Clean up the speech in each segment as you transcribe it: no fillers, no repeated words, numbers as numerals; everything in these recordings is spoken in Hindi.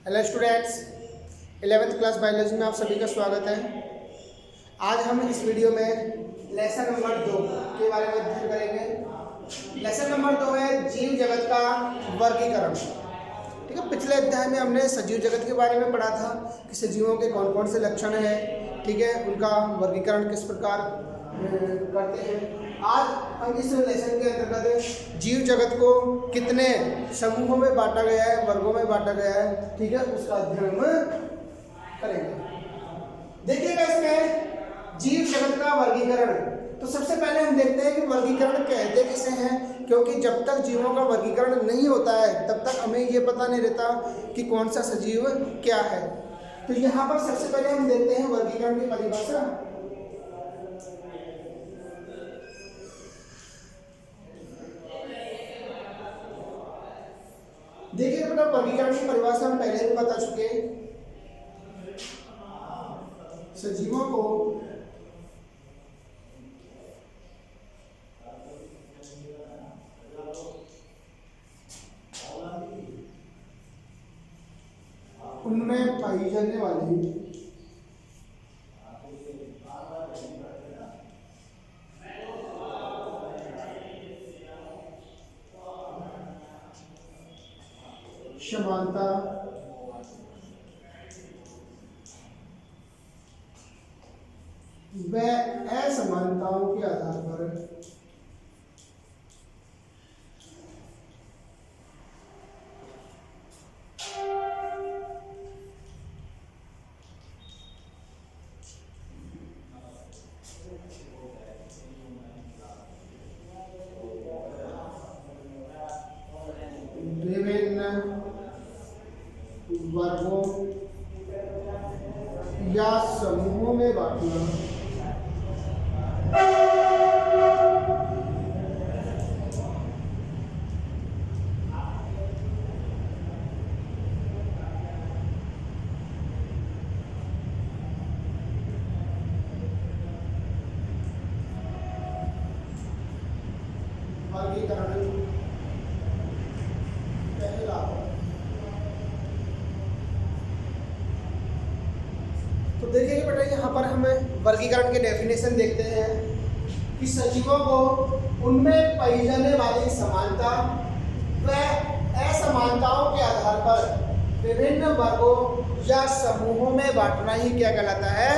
Hello students, 11th class biology में आप सभी का स्वागत है। आज हम इस वीडियो में लेसन नंबर 2 के बारे में अध्ययन करेंगे। लेसन नंबर 2 है जीव जगत का वर्गीकरण। ठीक है, पिछले अध्याय में हमने सजीव जगत के बारे में पढ़ा था कि सजीवों के कौन कौन से लक्षण हैं, ठीक है, उनका वर्गीकरण किस प्रकार करते हैं। आज हम इस लेसन के अंतर्गत जीव जगत को कितने समूहों में बांटा गया है, वर्गों में बांटा गया है, ठीक है, उसका अध्ययन करेंगे। देखिएगा इसमें जीव जगत का वर्गीकरण। तो सबसे पहले हम देखते हैं कि वर्गीकरण कहते किसे हैं, क्योंकि जब तक जीवों का वर्गीकरण नहीं होता है तब तक हमें ये पता नहीं रहता कि कौन सा सजीव क्या है। तो यहाँ पर सबसे पहले हम देखते हैं वर्गीकरण की परिभाषा। देखिए बेटा, वर्गीकरण की परिभाषा हम पहले भी बता चुके। सजीवों को उनमें पाई जाने वाली समानता व असमानताओं के आधार पर विभिन्न वर्गों या समूहों में बांटना वर्गीकरण पहला। तो देखिए बेटा, यहाँ पर हमें वर्गीकरण के डेफिनेशन देखते हैं कि सजीवों को उनमें पाई जाने वाली समानता व असमानताओं के आधार पर विभिन्न वर्गों या समूहों में बांटना ही क्या कहलाता है,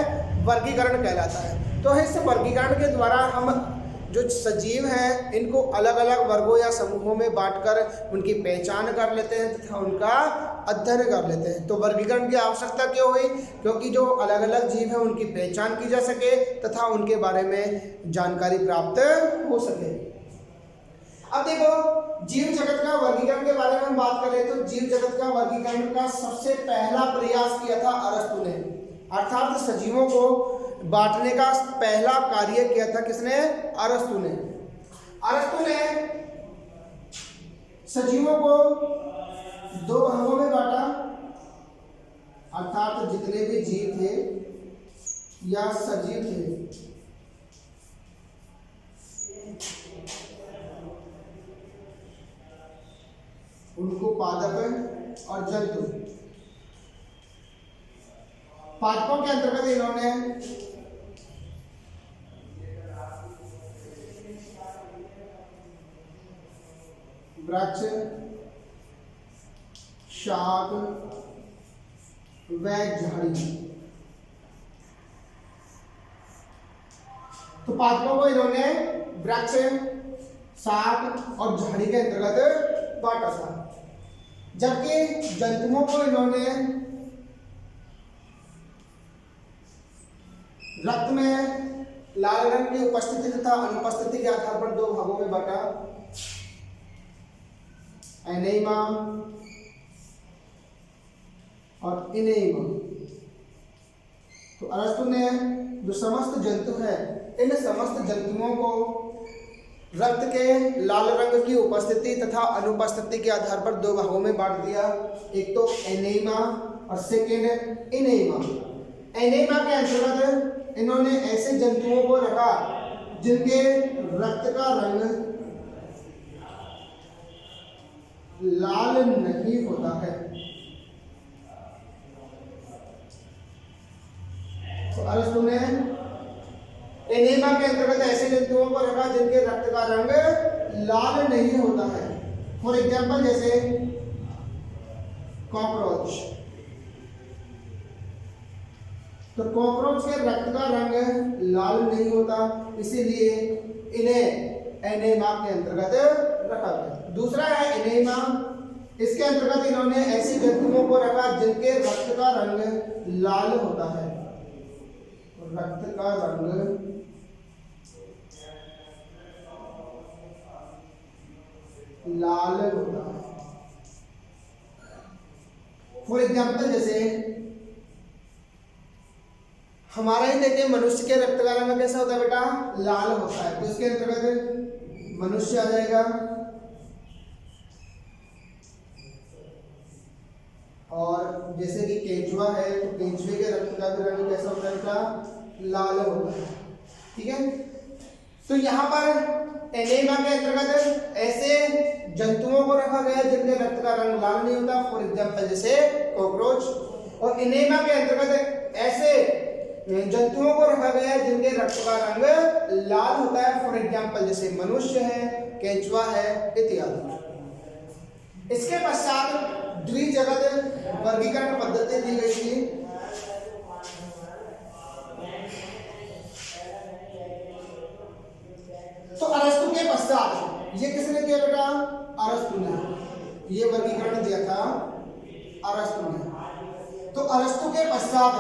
वर्गीकरण कहलाता है। तो इस वर्गीकरण के द्वारा हम जो सजीव हैं इनको अलग अलग वर्गों या समूहों में बांटकर उनकी पहचान कर लेते हैं तथा उनका अध्ययन कर लेते हैं। तो वर्गीकरण की आवश्यकता क्यों हुई? क्योंकि जो अलग अलग जीव हैं उनकी पहचान की जा सके तथा उनके बारे में जानकारी प्राप्त हो सके। अब देखो, जीव जगत का वर्गीकरण के बारे में हम बात करें तो जीव जगत का वर्गीकरण का सबसे पहला प्रयास किया था अरस्तु ने, अर्थात सजीवों को बांटने का पहला कार्य किया था किसने? अरस्तु ने। अरस्तु ने सजीवों को दो भागों में बांटा, अर्थात जितने भी जीव थे या सजीव थे उनको पादप और जंतु। पादपों के अंतर्गत इन्होंने वृक्ष, शाक व झाड़ी। तो पादपों को इन्होंने वृक्ष, शाक और झाड़ी के अंतर्गत बांटा था, जबकि जंतुओं को इन्होंने रक्त में लाल रंग की उपस्थिति तथा अनुपस्थिति के आधार पर दो भागों में बांटा, एनेमा और इनेमा। तो अरस्तु ने जो समस्त जंतु है इन समस्त जंतुओं को रक्त के लाल रंग की उपस्थिति तथा अनुपस्थिति के आधार पर दो भागों में बांट दिया, एक तो एनेमा और सेकेंड इनेमा। एनेमा के अंतर्गत इन्होंने ऐसे जंतुओं को रखा जिनके रक्त का रंग लाल नहीं होता है। रंग लाल नहीं होता है। फॉर एग्जाम्पल जैसे कॉकरोच, तो कॉकरोच के रक्त का रंग लाल नहीं होता, इसीलिए इन्हें एनेमा के अंतर्गत रखा गया। दूसरा है एनेमा, इसके अंतर्गत इन्होंने ऐसी जंतुओं को रखा जिनके रक्त का रंग लाल होता है, रक्त का रंग लाल होता है। फॉर एग्जाम्पल जैसे हमारा ही देखिए, मनुष्य के रक्त का रंग कैसा होता है बेटा, लाल होता है, तो इसके अंतर्गत मनुष्य आ जाएगा। और जैसे कि केंचुआ है, तो केंचुए के रक्त का भी रंग कैसा होता है बेटा, लाल होता है। ठीक है, तो यहाँ पर एनेमा के अंतर्गत ऐसे जंतुओं को रखा गया जिनके रक्त का रंग लाल नहीं होता, फॉर एग्जाम्पल जैसे कॉकरोच। और एनेमा के अंतर्गत ऐसे जंतुओं को रखा गया है जिनके रक्त का रंग लाल होता है, फॉर एग्जाम्पल जैसे मनुष्य है, केंचुआ है इत्यादि। इसके पश्चात द्विजगत वर्गीकरण पद्धति दी गई थी। तो अरस्तु के पश्चात ये किसने किया बेटा, अरस्तु ने ये वर्गीकरण दिया था, अरस्तु ने। तो अरस्तु के पश्चात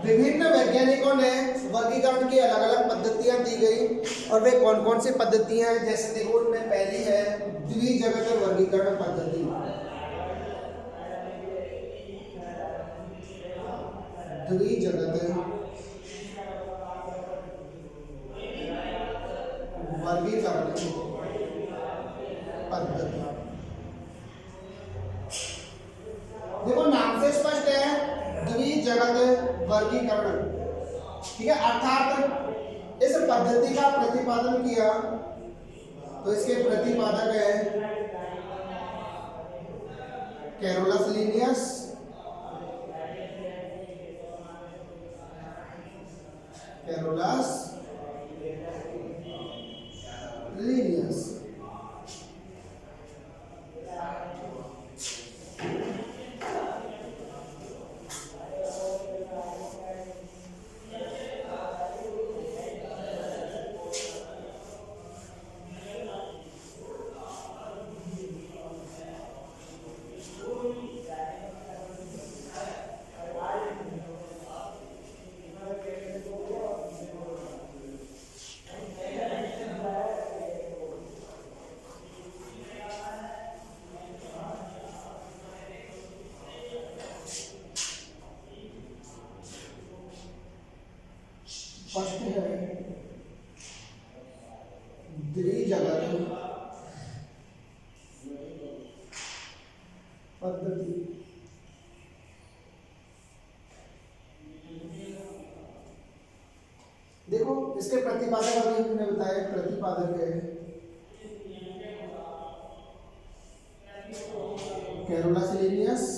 विभिन्न वैज्ञानिकों ने वर्गीकरण की अलग अलग पद्धतियां दी गई, और वे कौन कौन सी पद्धतियां हैं, जैसे देखो उनमें पहली है द्विजगत वर्गीकरण पद्धति। द्विजगत वर्गीकरण पद्धति, देखो नाम से स्पष्ट है, द्विजगत वर्गीकरण। ठीक है, अर्थात इस पद्धति का प्रतिपादन किया, तो इसके प्रतिपादक है कैरोलस लीनियस, कैरोलस लीनियस। स्पष्ट है द्विजगत पद्धति। देखो इसके प्रतिपादक अभी हमने बताया, प्रतिपादक है कैरोलस लीनियस,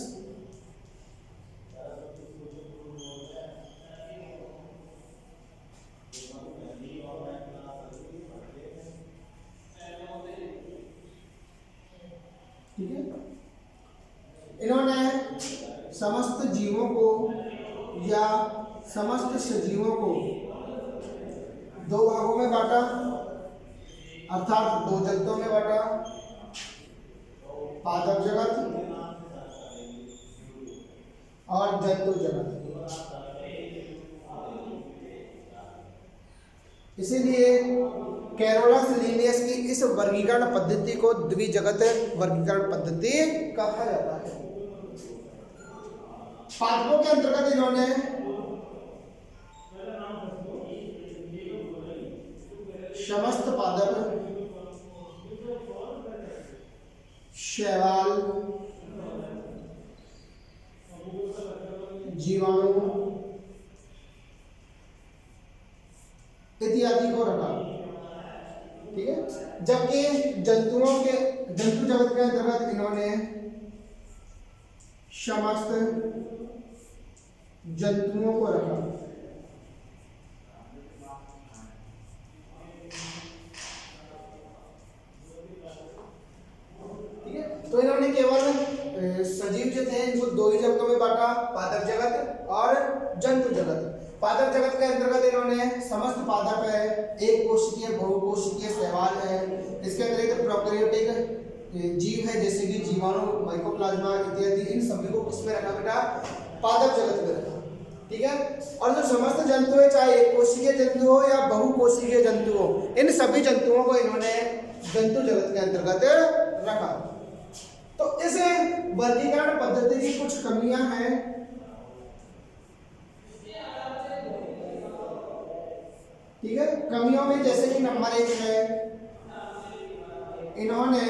ठीक है। इन्होंने समस्त जीवों को या समस्त सजीवों को दो भागों में बांटा, अर्थात दो जगतों में बांटा, पादप जगत और जंतु जगत। इसीलिए कैरोलस लीनियस की इस वर्गीकरण पद्धति को द्विजगत वर्गीकरण पद्धति कहा जाता है। पादपों के अंतर्गत इन्होंने समस्त पादप, शैवाल, जीवाणु इत्यादि को रखा। ठीक है, जबकि जंतु जगत के अंतर्गत इन्होंने समस्त जंतुओं को रखा। इनको दो ही जगतों में बांटा, पादप जगत और जंतु जगत। पादप जगत के अंतर्गत इन्होंने समस्त पादप है, एक कोशिकीय, बहुकोशिकीय, शैवाल है, इसके अतिरिक्त प्रोकैरियोटिक जीव है जैसे कि जीवाणु, माइकोप्लाज्मा इत्यादि, इन सभी को किसमें रखा बेटा? पादप जगत में रखा। ठीक है। और जो समस्त जंतु है, चाहे एक कोशिकीय जंतु हो या बहुकोशिकीय जंतु हो, इन सभी जंतुओं को इन्होंने जंतु जगत के अंतर्गत रखा। तो इस वर्गीकरण पद्धति की कुछ कमियां हैं। ठीक है। कमियों में जैसे कि नंबर 1 है, इन्होंने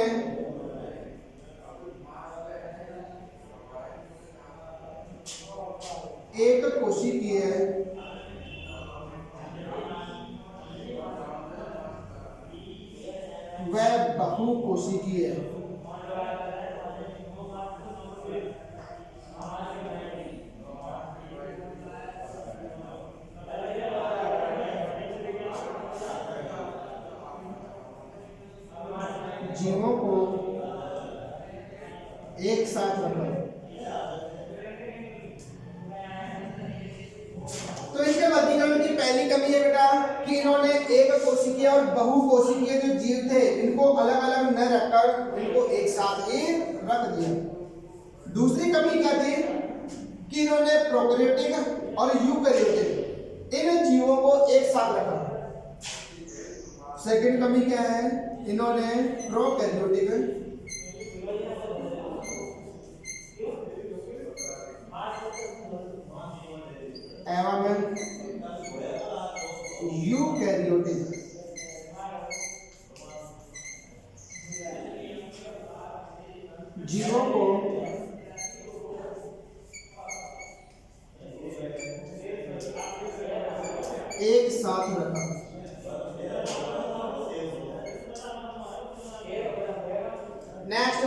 एक कोशिकीय व बहुकोशिकीय जीवों को एक साथ रखा। तो इनके वर्गीकरण की पहली कमी है बेटा कि इन्होंने एक कोशिकीय और बहुकोशिकीय जो जीव थे इनको अलग अलग न रखकर इनको एक साथ ही रख दिया। दूसरी कमी क्या थी कि इन्होंने प्रोकैरियोटिक और यूकैरियोटिक इन जीवों को एक साथ रखा। सेकंड कमी क्या है? इन्होंने प्रोकैरियोटिक एवं यूकैरियोटिक जीवों को एक साथ रखा। नेक्स्ट,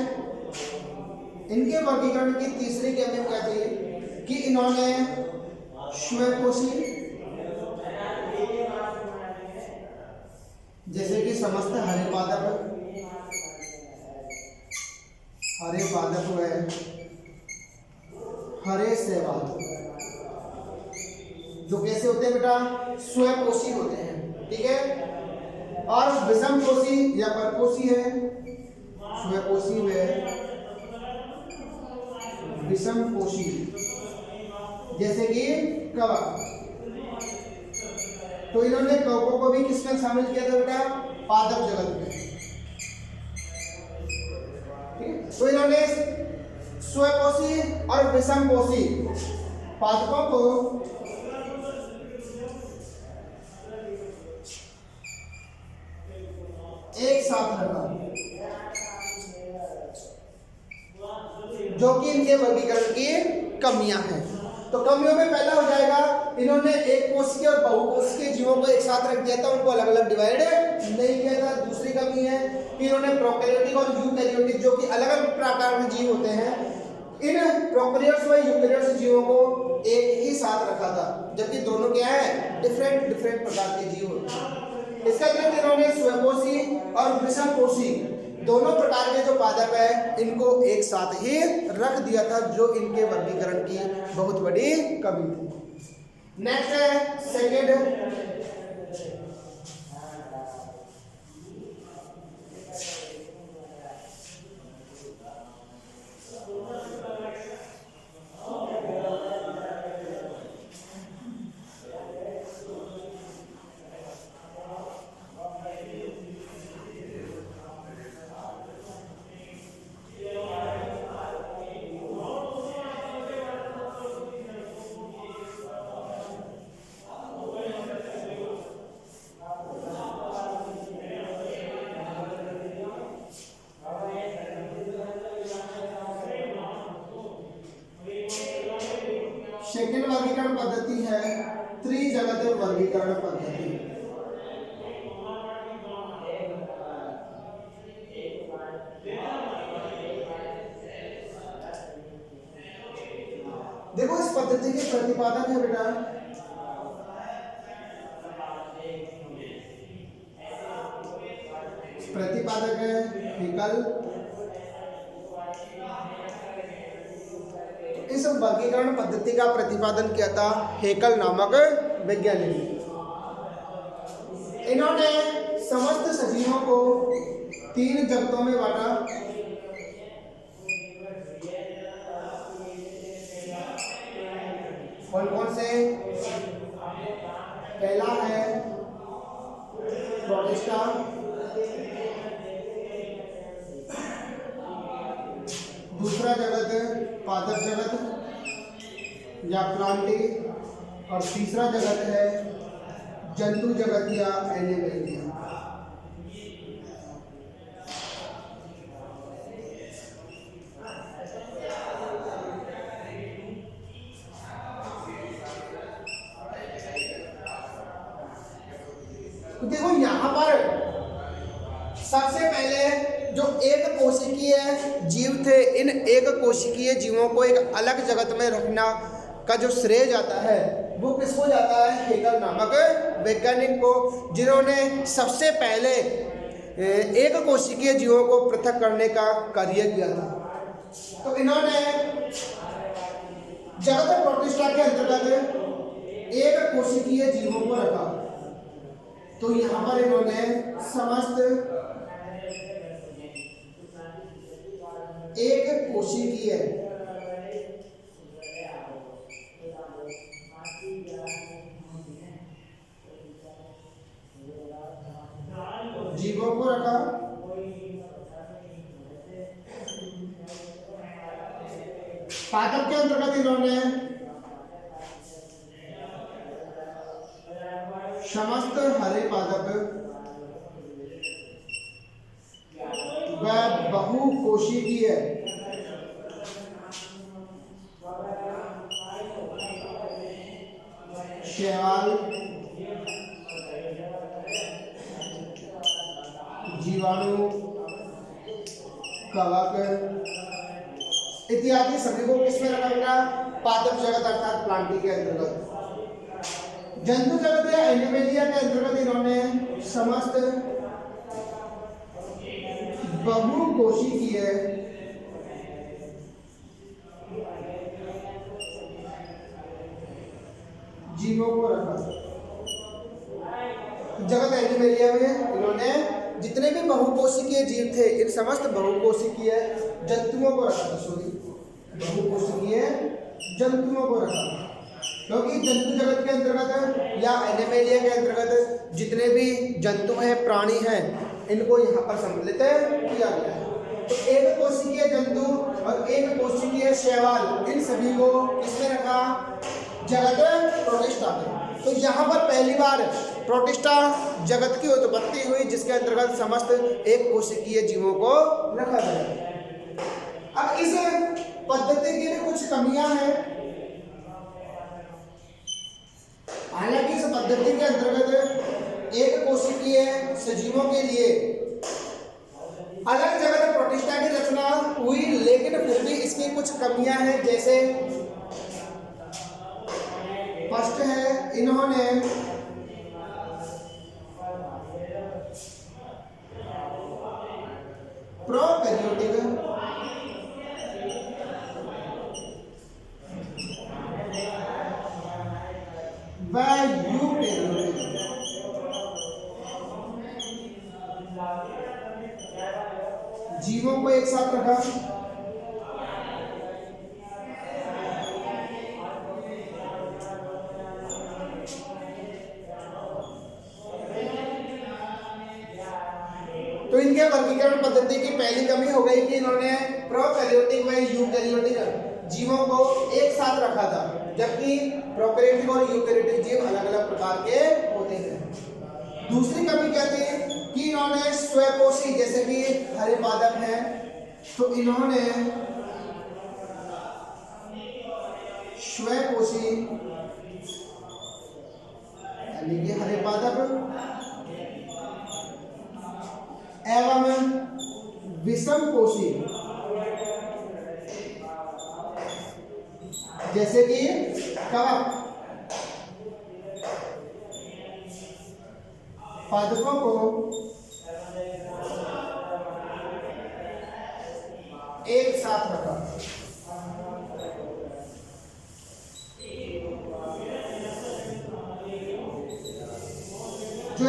इनके वर्गीकरण की तीसरी कमी क्या थी कि इन्होंने स्वकोशी जैसे कि समस्त हरे पादप हुए, हरे शैवाल जो कैसे होते हैं बेटा? स्वकोशी होते हैं। ठीक है। और विषमकोशी या परकोशी है, स्वकोशी में विषमकोशी जैसे कि कवक। तो इन्होंने कवकों को भी किसमें शामिल किया था बेटा? पादप जगत में। ठीक। तो इन्होंने स्वकोशी और विषमकोशी पादपों को एक साथ रखा, जो कि इनके वर्गीकरण की कमियां हैं। तो कमियों में पहला हो जाएगा, इन्होंने एक कोशिकीय और बहुकोशिकीय जीवों को एक साथ रख दिया था, उनको अलग अलग डिवाइड नहीं किया था। दूसरी कमी है कि इन्होंने प्रोकैरियोटिक और यूकैरियोटिक जो कि अलग अलग प्रकार के जीव होते हैं, इन प्रोकैरियोट्स व यूकैरियोट्स जीवों को एक ही साथ रखा था, जबकि दोनों क्या है? डिफरेंट प्रकार के जीव होते हैं। इसके अतिरिक्त इन्होंने स्वकोशी और विषमकोशी दोनों प्रकार के जो पादप है इनको एक साथ ही रख दिया था, जो इनके वर्गीकरण की बहुत बड़ी कमी थी। नेक्स्ट है सेकेंड, सेकेंड वर्गीकरण पद्धति है त्रिजगत वर्गीकरण पद्धति। देखो इस पद्धति के प्रतिपादक है बेटा प्रतिपादक है हिकल इस वर्गीकरण पद्धति का प्रतिपादन किया था हेकल नामक वैज्ञानिक ने। इन्होंने समस्त सजीवों को 3 जगतों में बांटा। कौन कौन से? पहला है प्रोटिस्टा, दूसरा जगत पादप जगत या प्लांटी, और तीसरा जगत है जंतु जगत या एनिमेलिया। तो देखो यहाँ पर सबसे पहले जो एक कोशिकीय जीव थे, इन एक कोशिकीय जीवों को एक अलग जगत में रखना का जो श्रेय जाता है वो किसको जाता है? हेकल नामक वैज्ञानिक को, जिन्होंने सबसे पहले एक कोशिकीय जीवों को पृथक करने का कार्य किया था। तो इन्होंने जगत प्रोटिस्टा के अंतर्गत एक कोशिकीय जीवों को रखा। तो यहाँ पर इन्होंने समस्त एक कोशिकीय जीवों को रखा। पादप के अंतर्गत इन्होंने समस्त हरे पादप व बहुकोशिकीय शैवाल, जीवाणु, कवक इत्यादि सभी को किसमें रखा गया? पादप जगत अर्थात प्लांटी के अंतर्गत। जंतु जगत या एनिमेलिया के अंतर्गत इन्होंने समस्त बहुकोशिकीय जीवों को रखा। जगत एनिमेलिया में इन्होंने जितने भी बहुकोशिकीय जीव थे, इन समस्त बहुकोशिकीय जंतुओं को रखा। बहुकोशिकीय जंतुओं को रखा, क्योंकि जंतु जगत के अंतर्गत या एनिमेलिया के अंतर्गत जितने भी जंतु हैं, प्राणी हैं, इनको यहाँ पर सम्मिलित किया गया है। तो एक कोशिकीय जंतु और एक कोशिकीय शैवाल, इन सभी को किसमें रखा? जगत प्रोटिस्टा में। तो यहाँ पर पहली बार प्रोटिस्टा जगत की उत्पत्ति हुई, जिसके अंतर्गत समस्त एक कोशिकीय जीवों को रखा गया। अब इस पद्धति की भी कुछ कमियां हैं। हालांकि इस पद्धति के अंतर्गत एक कोशिकीय सजीवों के लिए अलग जगत प्रोटिस्टा की रचना हुई, लेकिन फिर भी इसकी कुछ कमियां हैं। जैसे फर्स्ट है, इन्होंने प्रोकैरियोटिक व यूकैरियोटिक जीवों को एक साथ रखा। तो इनके वर्गीकरण पद्धति की पहली कमी हो गई कि इन्होंने प्रोकैरियोटिक व यूकैरियोटिक जीवों को एक साथ रखा था, जबकि प्रोकैरियोटिक और यूकैरियोटिक जीव अलग अलग प्रकार के होते हैं। दूसरी कमी क्या थी कि इन्होंने स्वयपोषी, जैसे कि हरे पादप हैं, तो इन्होंने स्वयपोषी यानी कि हरे पादप एवं विषमपोषी, जैसे कि कवक पादपों को एक साथ रखा।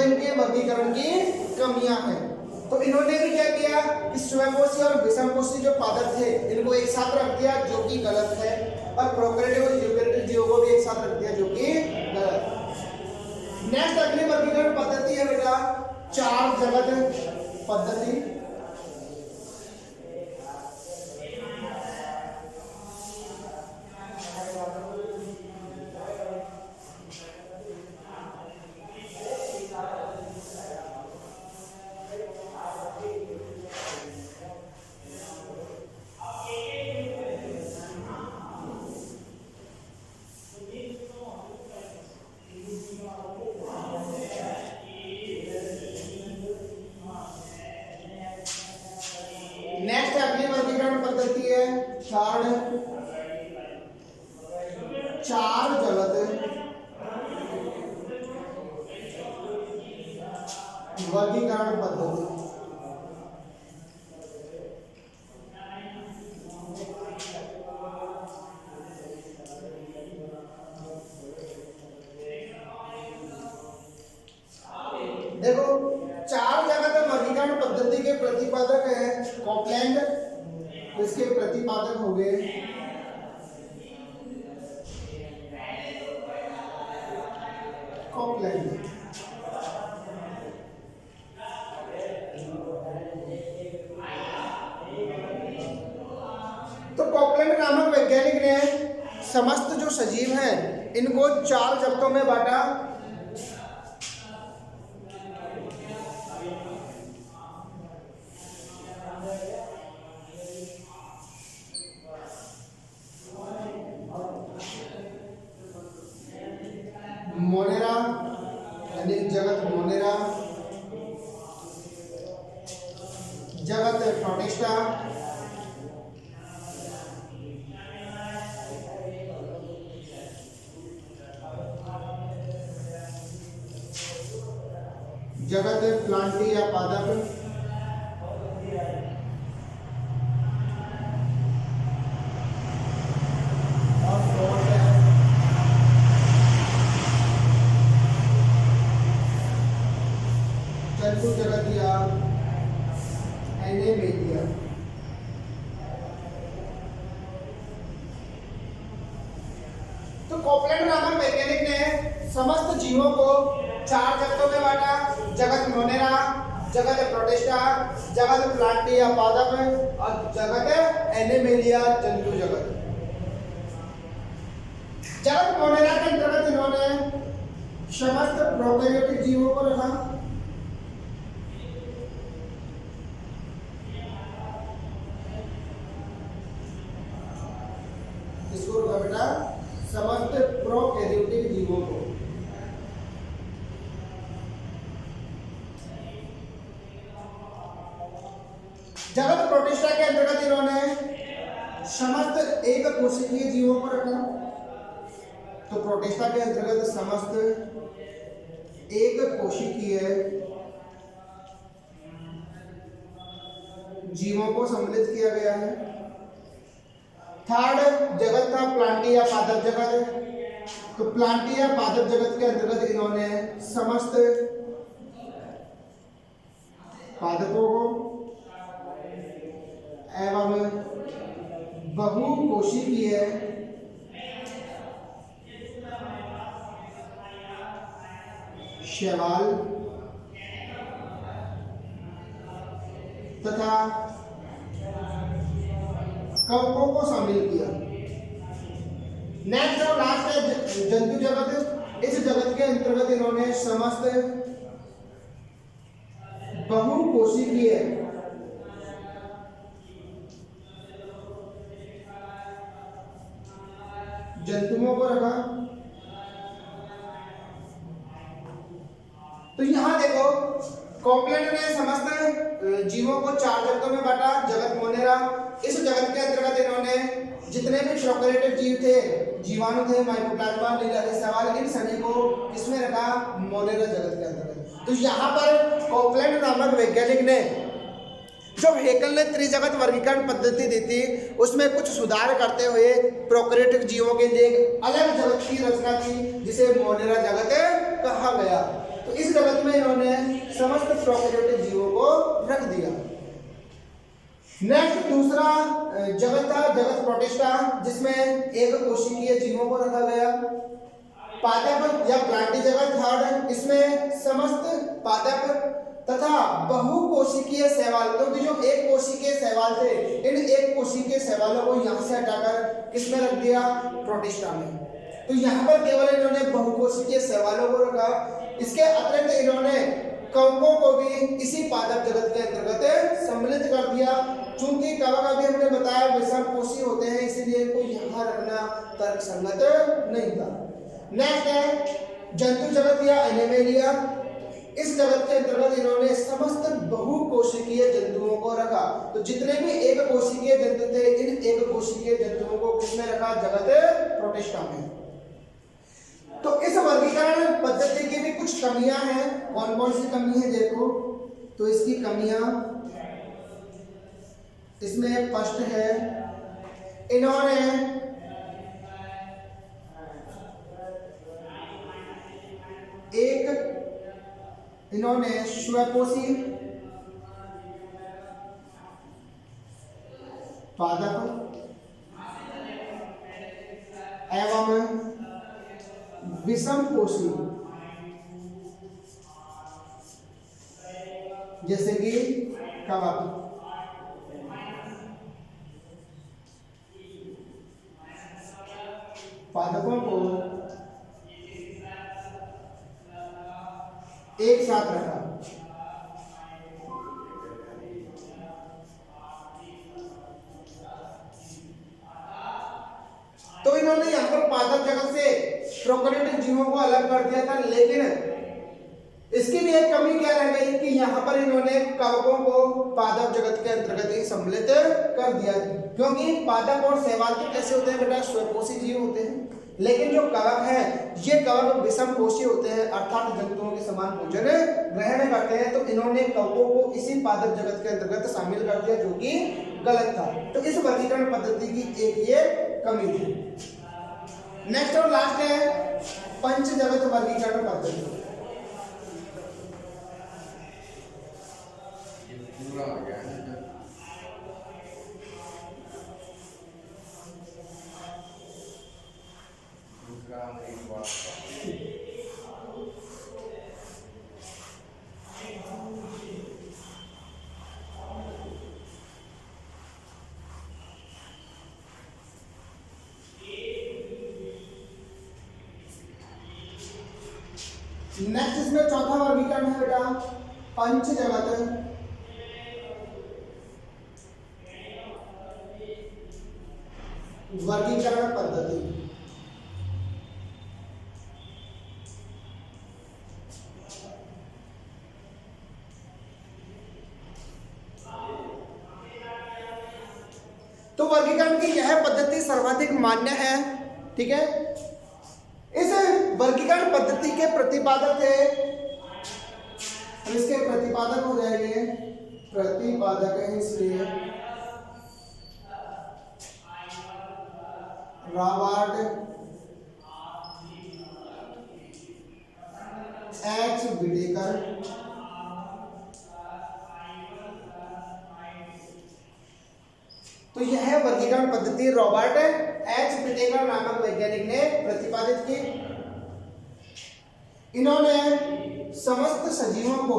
इनके वर्गीकरण की कमियां हैं। तो इन्होंने भी क्या किया कि स्वयंपोषी और विषमपोषी जो पादप थे इनको एक साथ रख दिया, जो कि गलत है, और प्रोकैरियोटिक और यूकैरियोटिक जीवों को भी एक साथ रख दिया, जो कि गलत है। नेक्स्ट अगली वर्गीकरण पद्धति है बेटा चार जगत पद्धति। नेक्स्ट अगली वर्गीकरण पद्धति है थर्ड चार जगत वर्गीकरण पद्धति। देखो चार जगत वर्गीकरण पद्धति के प्रतिपादक है कॉपलैंड, तो इसके प्रतिपादक हो गए कॉपलैंड। तो कॉपलैंड नामक वैज्ञानिक ने समस्त जो सजीव हैं इनको चार जगतों में बांटा। मोनेरा यानी जगत मोनेरा, जगत प्रोटिस्टा, जगत प्लांटी या पादप, जंतु जगत या एनिमेलिया। तो कॉपलैंड नामक वैज्ञानिक ने समस्त जीवों को चार जगतों में बांटा, जगत मोनेरा, जगत प्रोटिस्टा, जगत प्लांटी या पादप और जगत एनिमेलिया जंतु जगत। जगत मोनेरा के अंतर्गत इन्होंने समस्त प्रोकैरियोटिक जीवों को रखा, इसको रखा बेटा समस्त प्रोकैरियोटिक जीवों को। जगत प्रोटिस्टा के अंतर्गत इन्होंने समस्त एक कोशिकीय जीवों को रखा। तो प्रोटिस्टा के अंतर्गत समस्त एक कोशिकीय जीवों को सम्मिलित किया गया है। थर्ड जगत था प्लांटी या पादप जगत। तो प्लांटी या पादप जगत के अंतर्गत इन्होंने समस्त पादपों को एवं बहुकोशिकीय शैवाल तथा कवकों को शामिल किया। नेक्स्ट और लास्ट है जंतु जगत। इस जगत के अंतर्गत इन्होंने समस्त बहुकोशिकीय जंतुओं को रखा। तो यहां देखो कॉपलैंड ने समस्त जीवों को चार जगतों में बांटा, जगत मोनेरा। इस जगत के अंतर्गत इन्होंने जितने भी प्रोकैरियोटिक जीव थे, जीवाणु थे, माइकोप्लाज्मा, नीलाधीश शैवाल, इन सभी को इसमें रखा मोनेरा जगत के अंतर्गत। तो यहाँ पर कॉपलैंड नामक वैज्ञानिक ने जो हेकल ने त्रिजगत वर्गीकरण पद्धति दी थी उसमें कुछ सुधार करते हुए प्रोकैरियोटिक जीवों के लिए एक अलग जगत की रचना की जिसे मोनेरा जगत कहा गया। तो इस जगत में इन्होंने समस्त प्रोकैरियोटिक जीवों को रख दिया। नेक्स्ट दूसरा जगत था जगत प्रोटिस्टा, जिसमें एक कोशिकीय जीवों को रखा गया। पादप या प्लांटी जगत थर्ड, इसमें समस्त पादप तथा बहुकोशिकीय शैवाल, क्योंकि जो एक कोशिकीय शैवाल थे, इन एक कोशिकीय शैवालों को यहाँ से हटाकर किसमें रख दिया, प्रोटिस्टा में। तो यहाँ पर केवल इन्होंने बहुकोशिकीय शैवालों को रखा। इसके अतिरिक्त इन्होंने कवकों को भी इसी पादप जगत के अंतर्गत सम्मिलित कर दिया। चूंकि कवक अभी हमने बताया विषमपोषी होते हैं, इसीलिए इनको यहाँ रखना तर्कसंगत नहीं था। नेक्स्ट है जंतु जगत या एनिमेलिया। इस जगत के अंतर्गत इन्होंने समस्त बहुकोशिकीय जंतुओं को रखा। तो जितने भी एक कोशिकीय जंतु थे, इन एक कोशिकीय जंतुओं को किसमें रखा, जगत प्रोटिस्टा में। तो इस वर्गीकरण पद्धति की भी कुछ कमियां हैं। कौन कौन सी कमी है देखो, तो इसकी कमियां इसमें फर्स्ट है, इन्होंने स्वपोषी पादप एवं विषमपोषी, जैसे कि कवक, पादपों को एक साथ रखा। तो इन्होंने यहां पर पादप जगत से प्रोकैरियोटिक जीवों को अलग कर दिया था, लेकिन इसकी भी एक कमी क्या रह गई कि यहाँ पर इन्होंने कवकों को पादप जगत के अंतर्गत ही सम्मिलित कर दिया, क्योंकि पादप और शैवाल तो कैसे होते हैं बेटा, स्वपोषी जीव होते हैं। लेकिन जो कवक है, ये कवक विषमपोषी होते हैं, अर्थात जंतुओं के समान भोजन ग्रहण करते हैं। तो इन्होंने कवकों को इसी पादप जगत के अंतर्गत शामिल कर दिया, जो कि गलत था। तो इस वर्गीकरण पद्धति की एक ये कमी थी। नेक्स्ट और लास्ट है पंच जगत वर्गीकरण पद्धति। पूरा हो गया है। नेक्स्ट इसमें चौथा वर्गीकरण है बेटा पंच जगत वर्गीकरण पद्धति। तो वर्गीकरण की यह पद्धति सर्वाधिक मान्य है, ठीक है। इस वर्गीकरण पद्धति के प्रतिपादक थे, इसके प्रतिपादक हो जाएंगे, प्रतिपादक है इसलिए रॉबर्ट एच विटेकर, तो यह वर्गीकरण पद्धति रॉबर्ट एच विटेकर नामक वैज्ञानिक ने प्रतिपादित की। इन्होंने समस्त सजीवों को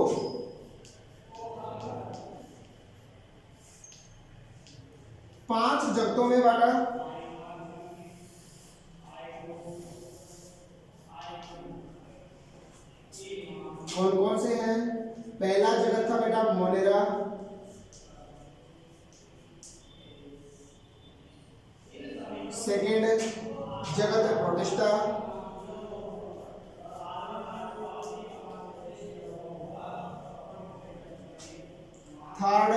पांच जगतों में बांटा। कौन कौन से हैं? पहला जगत था बेटा मोनेरा, सेकेंड जगत प्रोटिस्टा, थर्ड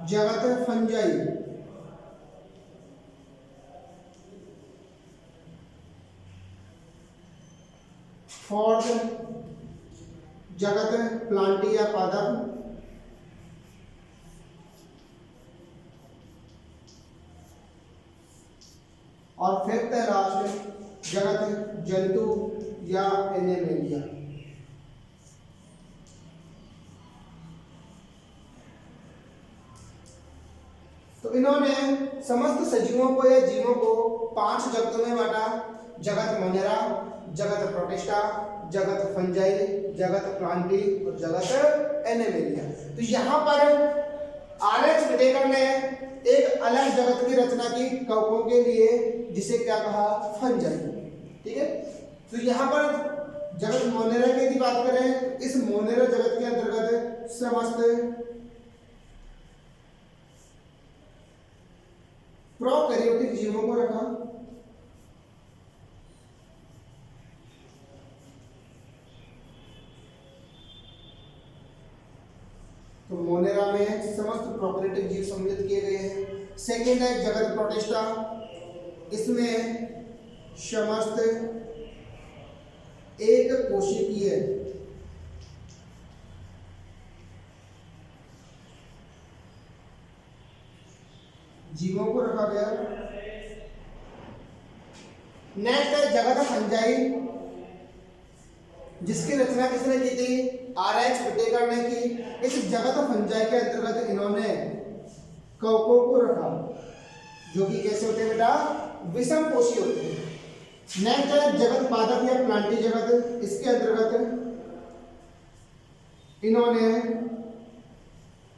जगत फंजाई, फोर्थ जगत प्लांटी या पादप, और फिफ्थ राष्ट्र जगत जंतु या एनिमेलिया। इन्होंने समस्त सजीवों को या जीवों को 5 जगतों में बांटा। जगत मोनेरा, जगत प्रोटिस्टा, जगत फंजाई, जगत प्लांटी और जगत एनिमेलिया। तो यहाँ पर आरएच विटेकर ने एक अलग जगत की रचना की कवकों के लिए, जिसे क्या कहा, फंजाई। ठीक है, तो यहाँ पर जगत मोनेरा की यदि बात करें, इस मोनेरा जगत के अंतर्गत समस्त प्रोकैरियोटिक जीवों को रखा। तो मोनेरा में समस्त प्रोकैरियोटिक जीव सम्मिलित किए गए हैं। सेकेंड है जगत प्रोटिस्टा, इसमें समस्त एक कोशिकीय जीवों को रखा गया। नेक्स्ट है जगत फंजाई, जिसकी रचना किसने की थी, आरएच विटेकर ने की। इस जगत फंजाई के अंतर्गत इन्होंने कवकों को रखा, जो कि कैसे होते हैं बेटा, विषम कोशी होते हैं। नेक्स्ट है जगत पादप या प्लांटी जगत, इसके अंतर्गत इन्होंने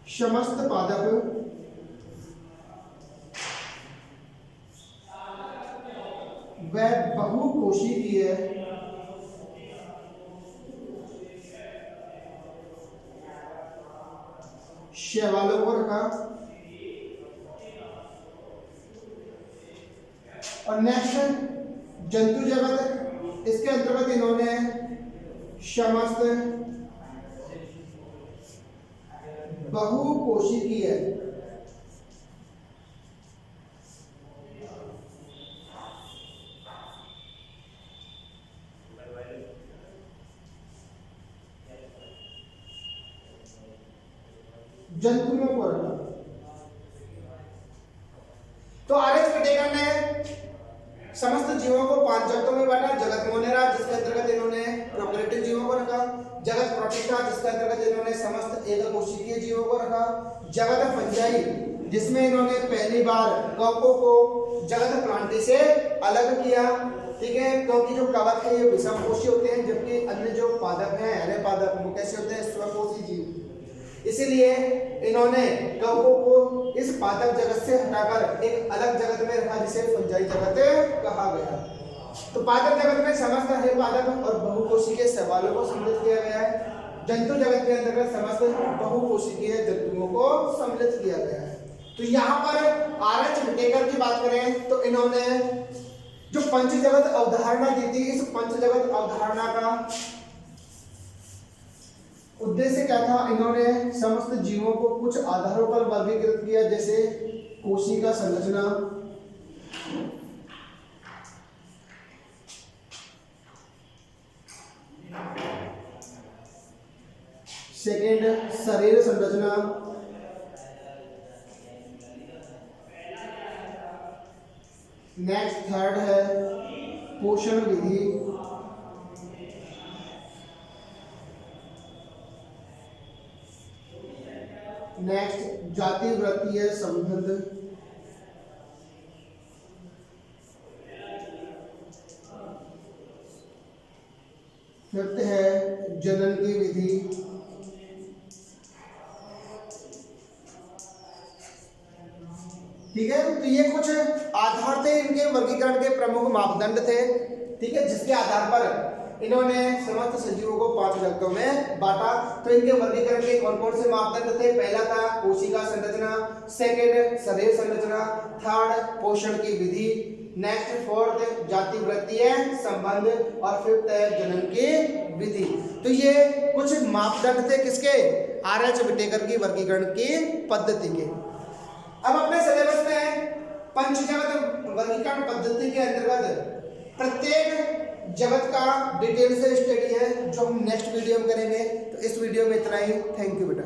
समस्त पादप वह बहुकोशिकीय शैवालों को रखा। और नेक्स्ट जंतु जगत, इसके अंतर्गत इन्होंने समस्त बहुकोशिकीय जंतुओं को रखा। तो आरएच विटेकर ने समस्त जीवों को 5 जगतों में बांटा। जगत मोनेरा, जिसके अंतर्गत इन्होंने प्रोकैरियोटिक जीवों को रखा। जगत प्रोटिस्टा, जिसके अंतर्गत इन्होंने समस्त एककोशिकीय जीवों को रखा। जगत फंजाई, जिसमें इन्होंने पहली बार कवकों को जगत प्लांटी से अलग किया। ठीक है, क्योंकि जो कवक है ये विषम कोशी होते हैं, जबकि अन्य जो पादप हैं, हरे पादप, वो कैसे होते हैं, स्वकोशी जीव। इसीलिए इन्होंने कवकों को इस पादप जगत से हटाकर एक अलग जगत में रखा, जिसे फंजाई जगत कहा गया। तो पादप जगत में समस्त हरे पादप और बहुकोशिकीय शैवालों को सम्मिलित किया गया है। जंतु जगत के अंतर्गत समस्त बहुकोशिकीय जंतुओं को सम्मिलित किया गया है। तो यहाँ पर आरएच विटेकर की बात करें तो इन्होंने जो पंच जगत अवधारणा दी थी, इस पंच जगत अवधारणा का उद्देश्य क्या था, इन्होंने समस्त जीवों को कुछ आधारों पर वर्गीकृत किया, जैसे कोशिका संरचना, सेकेंड शरीर संरचना, नेक्स्ट थर्ड है पोषण विधि, नेक्स्ट जाति वृत्तीय संबंध, फिफ्थ है जनन की विधि, ठीक है। तो ये कुछ आधार थे, इनके वर्गीकरण के प्रमुख मापदंड थे, ठीक है, जिसके आधार पर इन्होंने समस्त सजीवों को 5 जगतों में बांटा। तो इनके वर्गीकरण के कौन कौन से मापदंड थे, पहला था कोशिका संरचना, सेकेंड शरीर संरचना, थर्ड पोषण की विधि, नेक्स्ट फोर्थ जाति वृत्तीय संबंध और फिफ्थ है जनन की विधि। तो ये कुछ मापदंड थे किसके, आरएच विटेकर की वर्गीकरण की पद्धति के। अब अपने सिलेबस में पंचजगत वर्गीकरण पद्धति के अंतर्गत प्रत्येक जगत का डिटेल से स्टडी है, जो हम नेक्स्ट वीडियो में करेंगे। तो इस वीडियो में इतना ही। थैंक यू बेटा।